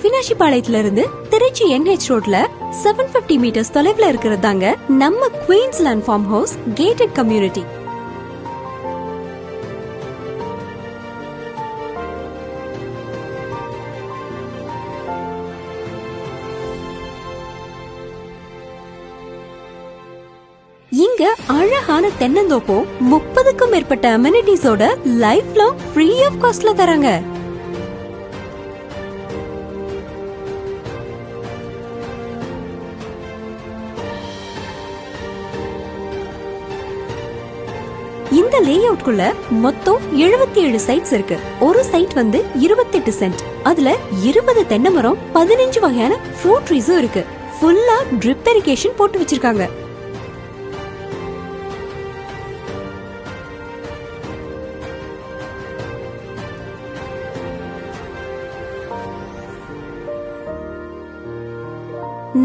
அவினாஷி பாளையத்துல இருந்து திருச்சி NH ரோட்ல 750 metres தொலைவுல இருக்கிறதாங்க நம்ம Queensland farm house gated community. இங்க அழகான தென்னந்தோப்பும் 30க்கும் மேற்பட்ட அமெனிட்டிஸோட லைஃப் லாங் ஃப்ரீ ஆஃப் காஸ்ட்ல தராங்க. இந்த லேஅவுட் குள்ள மொத்தம் 77 சைட்ஸ் இருக்கு. ஒரு சைட் வந்து 28 சென்ட். அதுல 20 தென்னை மரம், 15 வகையான ஃப்ரூட் ட்ரீஸும் இருக்கு. ஃபுல்லா ட்ரிப் இரிகேஷன் போட்டு வச்சிருக்காங்க.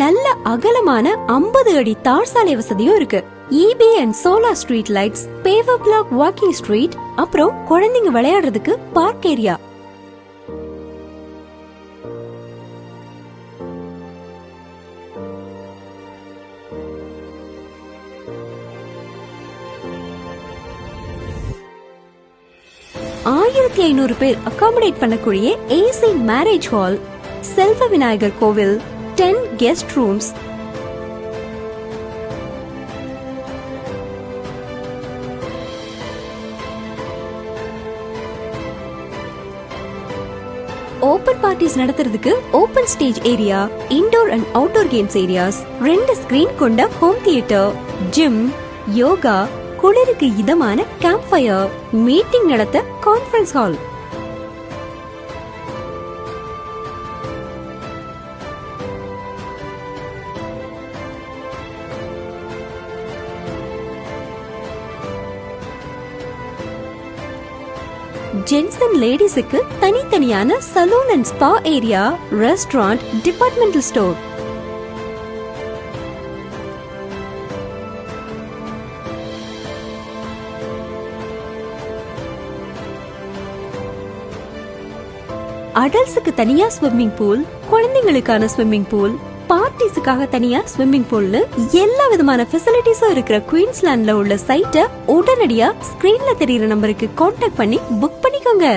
நல்ல அகலமான 50 அடி தார் சாலை வசதியும் இருக்கு. EB and solar street lights, paver block walking street, அப்புறம் குழந்தைங்க விளையாடுறதுக்கு பார்க் ஏரியா. ஆயிரத்தி 500 பேர் அகாமடேட் பண்ணக்கூடிய AC மேரேஜ் ஹால், செல்வ விநாயகர் கோவில், 10 கெஸ்ட் ரூம்ஸ், ஓபன் பார்ட்டிஸ் நடத்துறதுக்கு open stage area, indoor and outdoor games areas, 2 screen கொண்ட ஹோம் தியேட்டர், ஜிம், யோகா, குளிருக்கு இதமான கேம்ப் ஃபயர், மீட்டிங் நடத்த கான்ஃபரன்ஸ் ஹால். ஜென்ஸ் அண்ட் லேடிஸுக்கு தனித்தனியான salon and spa area, restaurant, departmental store. அடல்ட்ஸுக்கு தனியா ஸ்விம்மிங் பூல், குழந்தைங்களுக்கான ஸ்விம்மிங் பூல், பார்ட்டிஸுக்காக தனியா ஸ்விம்மிங் பூல்னு எல்லா விதமான ஃபெசிலிட்டிஸும் இருக்கிற குயின்ஸ்லாண்ட்ல உள்ள சைட்டை உடனடியா ஸ்கிரீன்ல தெரியுற நம்பருக்கு கான்டாக்ட் பண்ணி புக் பண்ணிக்கோங்க.